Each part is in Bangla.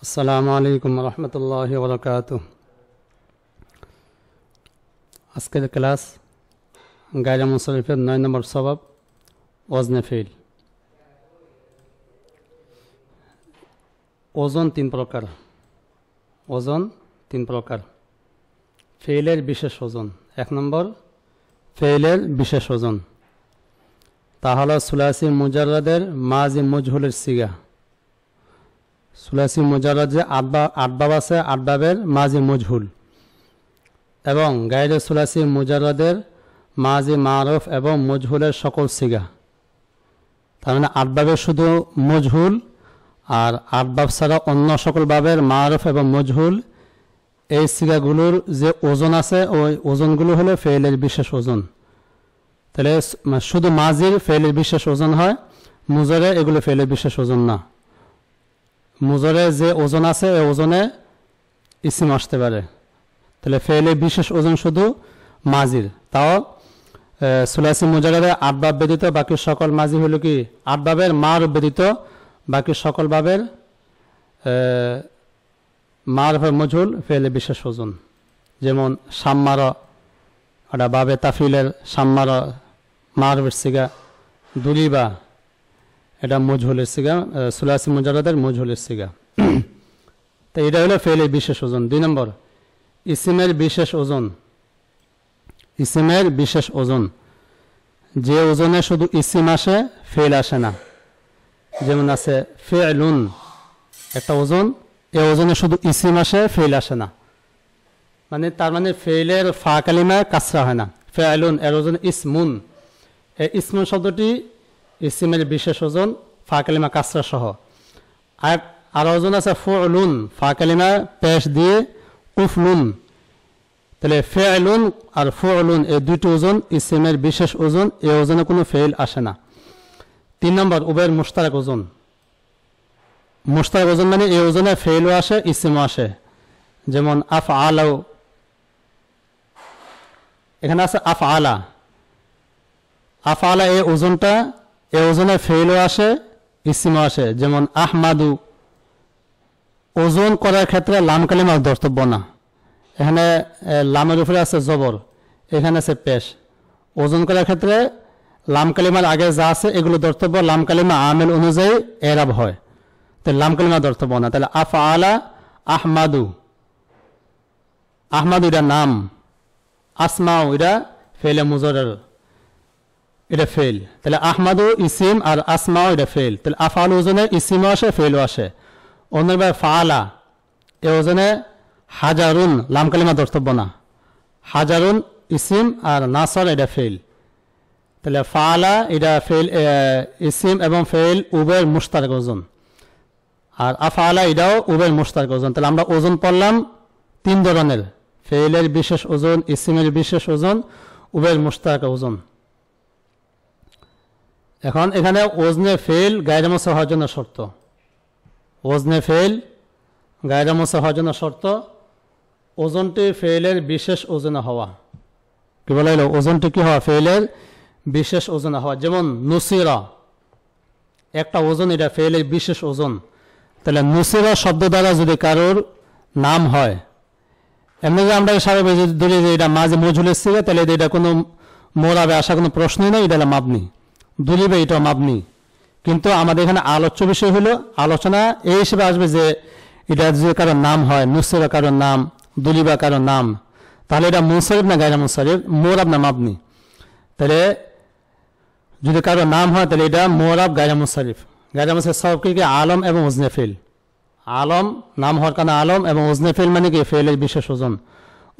আসসালামু আলাইকুম রহমতুল্লাহি ওয়া বারাকাতুহু। আজকের ক্লাস গায়রে মুনসারিফের 9 নম্বর সবাব ওজনে ফিল। ওজন তিন প্রকার। ওজন তিন প্রকার। ফেইলের বিশেষ ওজন। 1 নম্বর ফেইলের বিশেষ ওজন, তা হলো সুলাসি মুজাররাদের মাজি মজহুলের সিগা। সুলাসি মুজাররাদ যে আট বাব আছে, আট বাবের মাজি মজহুল, এবং গায়রে সুলাসি মুজাররাদের মাজি মারুফ এবং মজহুলের সকল সিগা। তার মানে আট বাবের শুধু মজহুল, আর আট বাব ছাড়া অন্য সকল বাবের মারুফ এবং মজহুল, এই সিগাগুলোর যে ওজন আছে ওই ওজনগুলো হলো ফেইলের বিশেষ ওজন। তাহলে শুধু মাজির ফেইলের বিশেষ ওজন হয়, মুজারে এগুলো ফেইলের বিশেষ ওজন না। মুজারে যে ওজন আছে এই ওজনে ইসিম আসতে পারে। তাহলে ফেইলের বিশেষ ওজন শুধু মাজির। তাও সুলাসি মুজাররাদে আট বাব ব্যতীত বাকি সকল মাজি হলো কি আট বাবের মারুফ ব্যতীত বাকি সকল বাবের মারুফ মজহুল ফেইলের বিশেষ ওজন। যেমন সাম্মার, ওটা বাবে তাফিলের সাম্মার মারুফের সিগা। দুলিবা, এটা মজহুলের সিগা, সুলাসি মুজাররাদের মজহুলের সিগা। তো এটা হলো ফেইলের বিশেষ ওজন। 2 নম্বর ইসিমের বিশেষ ওজন। ইসিমের বিশেষ ওজন, যে ওজনে শুধু ইসিম আসে, ফেইল আসে না। যেমন আছে ফি'লুন, একটা ওজন, এই ওজনে শুধু ইসিম আসে, ফেইল আসে না। মানে তার মানে ফেইলের ফা কালিমায় কাসরা হয় না। ফি'লুন এর ওজন ইসমুন, এই ইসমুন শব্দটি ইসিমের বিশেষ ওজন, ফা কালিমা কাসরা সহ। আর ওজন আছে ফু'লুন, ফা কালিমা পেশ দিয়ে উফলুন। তাহলে ফি'লুন আর ফু'লুন এই দুইটি ওজন ইসিমের বিশেষ ওজন, এই ওজনে কোনো ফেইল আসে না। 3 নম্বর উভয়ের মুশতারাক ওজন। মুশতারাক ওজন মানে এই ওজনে ফেইলও আসে, ইসিমও আসে। যেমন আফআলাও, এখানে আছে আফআলা। আফআলা এই ওজনটা, এই ওজনে ফেইলও আসে, ইসিমও আসে। যেমন আহমাদু, ওজন করার ক্ষেত্রে লাম কালিমার ধর্তব্য না। এখানে লামের উপরে আছে জবর, এখানে আছে পেশ। ওজন করার ক্ষেত্রে লাম কালিমার আগে যা আছে এগুলো ধর্তব্য, লাম কালিমা আমেল অনুযায়ী এরাব হয়। তাহলে লাম কালিমা ধর্তব্য না। তাহলে আফআলা আহমাদু, আহমাদু এটা নাম, আসমাউ এটা ফেইলে মুজাররার, এটা ফেইল। তাহলে আহমাদু ইসিম আর আসমাউ এটা ফেইল। তাহলে আফআল ওজনে ইসিমও আসে, ফেইলও আসে। অন্যবার ফাআলা, এ ওজনে হাজারুন, লাম কালিমা ধর্তব্য না। হাজারুন ইসিম আর নাসর এটা ফেইল। তাহলে ফাআলা এটা ফেইল, ইসিম এবং ফেইল উভয়ের মুশতারাক ওজন। আর আফআলা এটাও উভয়ের মুশতারাক ওজন। তাহলে আমরা ওজন পড়লাম 3 ধরনের: ফেইলের বিশেষ ওজন, ইসিমের বিশেষ ওজন, উভয়ের মুশতারাক ওজন। এখন এখানে ওজনে ফেইল গায়রে মুনসারিফ হওয়ার জন্য শর্ত। ওজনে ফেইল গায়রে মুনসারিফ হওয়ার জন্য শর্ত ওজনটি ফেইলের বিশেষ ওজনে হওয়া। কি বলা হলো? ওজনটি কি হওয়া? ফেইলের বিশেষ ওজনে হওয়া। যেমন নুসিরা, একটা ওজন, এটা ফেইলের বিশেষ ওজন। তাহলে নুসিরা শব্দ দ্বারা যদি কারোর নাম হয়, এমনি যে আমরা স্বাভাবিক ধরি যে এটা মাঝে মজহুলের সিগা, তাহলে এটা কোনো মোরাবে আসা কোনো প্রশ্নই নেই, এটা মাবনি। দুলিবে এটা মাবনি। কিন্তু আমাদের এখানে আলোচ্য বিষয় হলো, আলোচনা এই হিসেবে আসবে যে এটা যে কারোর নাম হয়, নুসিরা কারোর নাম, দুলিবা কারোর নাম, তাহলে এটা মুনসারিফ না গায়রে মুনসারিফ, মোরাব না মাবনি। তাহলে যদি কারোর নাম হয় তাহলে এটা মোরাব গায়রে মুনসারিফ। গায়রে মুনসারিফ সব কি আলম এবং ওজনে ফেইল। আলম নাম হওয়ার কারণে আলম, এবং ওজনে ফেইল মানে কি ফেইলের বিশেষ ওজন।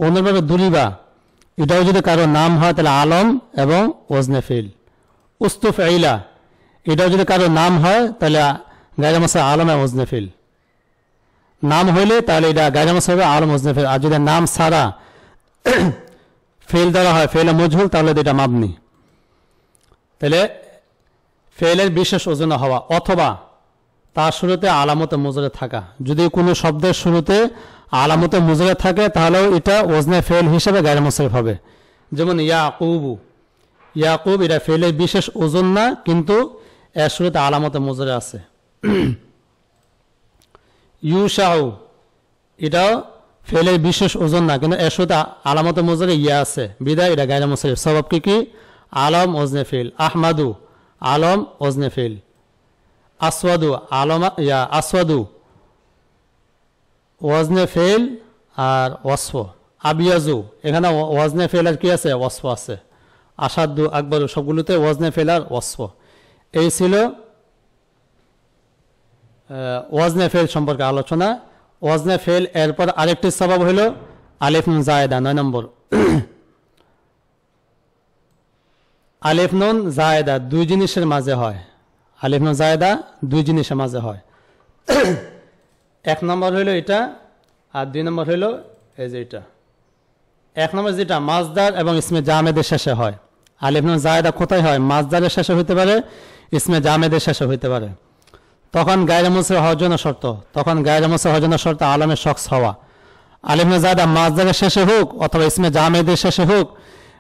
অন্যভাবে দুলিবা, এটাও যদি কারোর নাম হয় তাহলে আলম এবং ওজনে ফেইল। উস্তুফঈলা, এটাও যদি কারোর নাম হয় তাহলে গায়রে মুনসারিফ আলম এবং ওজনে ফেইল। নাম হইলে তাহলে এটা গায়রে মুনসারিফ আলম ওজনে ফেইল। আর যদি নাম ছাড়া ফেইল দ্বারা হয়, ফেইলে মজহুল, তাহলে এটা মাবনি। তাহলে ফেইলের বিশেষ ওজনে হওয়া, অথবা তার শুরুতে আলামতে মুজারে থাকা। যদি কোনো শব্দের শুরুতে আলামতে মুজারে থাকে তাহলেও এটা ওজনে ফেইল হিসেবে গায়রে মুনসারিফ হবে। যেমন ইয়াকুবু, ইয়াকুব এটা ফেইলের বিশেষ ওজন না, কিন্তু এর শুরুতে আলামতে মুজারে আছে। ইউশাউ এটাও ফেলের বিশেষ ওজন না, কিন্তু এর সাথে আলামত মুজারে ইয়া আছে বিদায় এটা গায়রে মুনসারিফ। সবাব কি আলম ওজনে ফেল। আহমাদু আলম ওজনে ফেল। আসওয়াদু আলম ইয়া আসওয়াদু ওয়াজনে ফেল আর ওয়াসফ। আবিয়াজু এখানে ওয়াজনে ফেল আর কি আছে ওয়াসফ আছে। আসাদু আকবরু সবগুলোতে ওয়াজনে ফেল আর ওয়াসফ। এই ছিল ওয়াজনে ফেল সম্পর্কে আলোচনা। ওয়াজনে ফেল এরপর আরেকটি সবাব হলো আলিফ নুন জায়েদা 9 নম্বর। আলিফ নুন জায়েদা দুই জিনিসের মাঝে হয়। আলিফ নুন জায়েদা দুই জিনিসের মাঝে হয়। 1 নম্বর হইল এটা আর 2 নম্বর হইল এই যে এটা। 1 নম্বর যেটা মাজদার এবং ইসমে জামেদের শেষে হয়। আলিফ নুন জায়েদা কোথায় হয়? মাজদারের শেষে হইতে পারে, ইসমে জামেদের শেষে হইতে পারে। তখন গায়রে মুনসারিফ হওয়ার জন্য শর্ত, তখন গায়রে মুনসারিফ হওয়ার জন্য শর্ত আলমের শখস হওয়া। আলিফ নুন জায়েদা মাজদারের শেষে হোক অথবা ইসমে জামেদের শেষে হোক,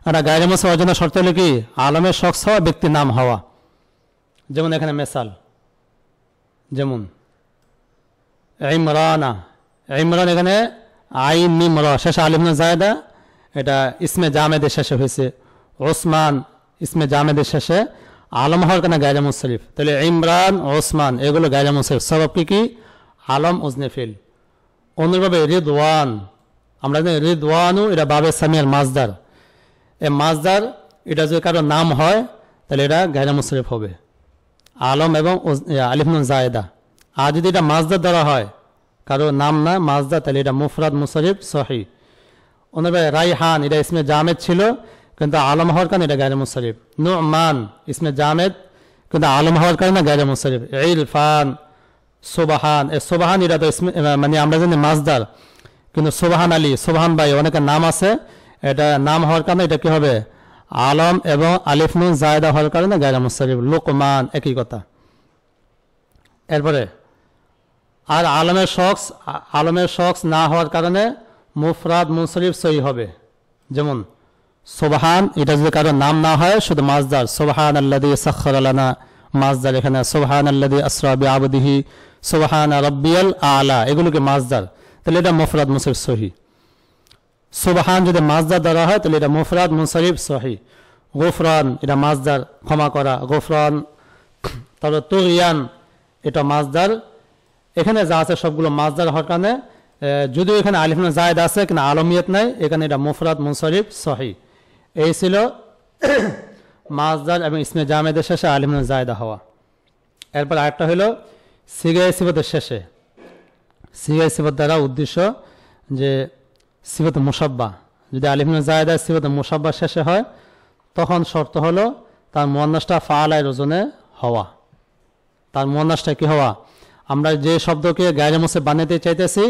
এটা গায়রে মুনসারিফ হওয়ার জন্য শর্ত হলো কি আলমের শখস হওয়া, ব্যক্তির নাম হওয়া। যেমন এখানে মেসাল, যেমন ইমরানা, ইমরান এখানে আইন মিম র শেষে আলিফ নুন জায়েদা, এটা ইসমে জামেদের শেষে হয়েছে। ওসমান ইসমে জামেদের শেষে, আলম হওয়ার কারণে গায়রে মুনসারিফ। তাহলে ইমরান ওসমান এগুলো গায়রে মুনসারিফ। সবাব কি আলম ওজনে ফেল। অনুরূপভাবে রিদওয়ান, আমরা জানি রিদওয়ানু এটা বাবে সামিয়ার মাজদার। এই মাজদার এটা যদি কারো নাম হয় তাহলে এটা গায়রে মুনসারিফ হবে, আলম এবং আলিফ নুন জায়েদা। আর যদি এটা মাজদার দ্বারা হয়, কারো নাম না মাজদার, তাহলে এটা মুফরাদ মুনসারিফ সহি। অনুরূপে রাইহান এটা ইসমে জামেদ ছিল কিন্তু আলম হওয়ার কারণে এটা গায়রে মুনসারিফ। নুমান ইসমে জামেদ কিন্তু আলম হওয়ার কারণে গায়রে মুনসারিফ। ইরফান, সুবহান, এই সুবহান এটা তো ইসমে মানে আমরা জানি মাজদার, কিন্তু সুবহান আলী, সুবহান ভাই অনেকের নাম আছে, এটা নাম হওয়ার কারণে এটা কি হবে আলম এবং আলিফ নুন জায়েদা হওয়ার কারণে গায়রে মুনসারিফ। লোকমান একই কথা। এরপরে আর আলমের শখস না হওয়ার কারণে মুফরাদ মুনসারিফ সহি হবে। যেমন সুবহান এটা যদি কারো নাম না হয় শুধু মাজদার, সুবহান আল্লাযী সাখখারা লানা মাজদার, এখানে সুবহান আল্লাযী আসরা বিআবদিহি সুবহান রাব্বিয়াল আলা এগুলোকে মাজদার, তাহলে এটা মুফরাদ মুনসারিফ সহি। সুবহান যদি মাজদার দ্বারা হয় তাহলে এটা মুফরাদ মুনসারিফ সহি। গুফরান এটা মাজদার, ক্ষমা করা, গুফরান। তারপর তুগয়ান এটা মাজদার। এখানে যা আছে সবগুলো মাজদার হওয়ার কারণে, যদিও এখানে আলিফ নুন জায়েদা আছে কিন্তু আলমিয়ত নাই, এখানে এটা মুফরাদ মুনসারিফ সহি। এই ছিল মাজদার এবং ইসমে জামেদের শেষে আলিফ নুন জায়েদা হওয়া। এরপর আরেকটা হলো সিগায়ে সিফতের শেষে। সিগায়ে সিফত দ্বারা উদ্দেশ্য যে সিফত মুসাব্বা, যদি আলিফ নুন জায়েদা সিফত মুসাব্বা শেষে হয় তখন শর্ত হলো তার মুয়ান্নাসটা ফাআলার ওজনে হওয়া। তার মুয়ান্নাসটা কি হওয়া? আমরা যে শব্দকে গায়রে মুনসারিফ বানাতে চাইতেছি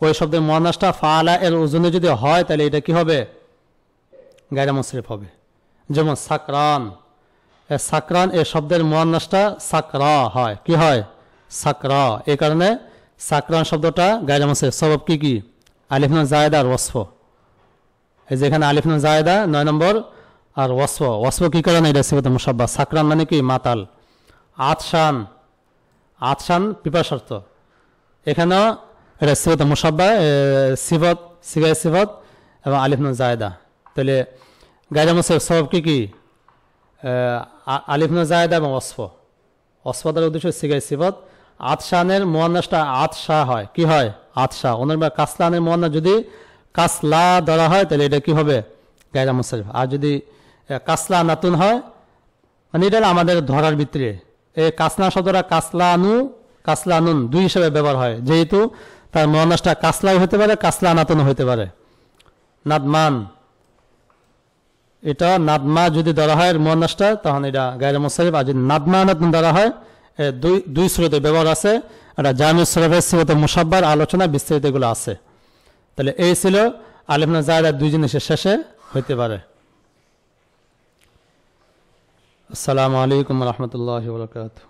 ওই শব্দের মুয়ান্নাসটা ফাআলা এর ওজনে যদি হয় তাহলে এটা কি হবে গায়রে মুনসারিফ হবে। যেমন সাকরান, সাকরান এই শব্দের মুয়ান্নাসটা সাকরা হয়, কি হয় সাকরা। এই কারণে সাকরান শব্দটা গায়রে মুনসারিফ। সবাব কি আলিফ নুন জায়েদা আর ওয়াসফ। এই যেখানে আলিফ নুন জায়েদা 9 নম্বর আর ওয়াসফ। ওয়াসফ কি কারণে? এটা সিফাত মুসাব্বা। সাকরান মানে কি মাতাল। আতশান, আতশান পিপাসার্থ, এখানেও এটা সিফাত মুসাব্বা, সিফাত সিগায়ে সিফাত এবং আলিফ নুন জায়েদা। তাহলে গায়রে মুনসারিফ সবাব কি আলিফ নুন জায়েদা এবং ওয়াসফ। ওয়াসফ দ্বারা উদ্দেশ্য সিগায়ে সিফাত। আতশানের মুয়ান্নাসটা আতশা হয়, কি হয় আতশা। অনুরূপে কাসলানের মুয়ান্নাস যদি কাসলা ধরা হয় তাহলে এটা কি হবে গায়রে মুনসারিফ। আর যদি কাসলা নাতুন হয়, মানে এটা আমাদের ধরার ভিতরে এই কাসলা শব্দটা কাসলানুন দুই হিসেবে ব্যবহার হয়, যেহেতু তার মুয়ান্নাসটা কাসলাও হতে পারে কাসলা নাতুন হতে পারে। নাদমান, এটা নাদমা যদি ধরা হয় মুয়ান্নাসটা তখন এটা গায়রে মুনসারিফ। আর যদি নাদমা নাতুন ধরা হয়, দুই সূরতে ব্যবহার আছে। এটা জামিউস সরফের সিফাতে মুসাব্বার আলোচনা বিস্তারিত এগুলো আছে। তাহলে এই ছিল আলিফ নুন জায়েদা দুই জিনিসের শেষে হইতে পারে। আসসালামু আলাইকুম ওয়া রাহমাতুল্লাহি ওয়া বারাকাতুহু।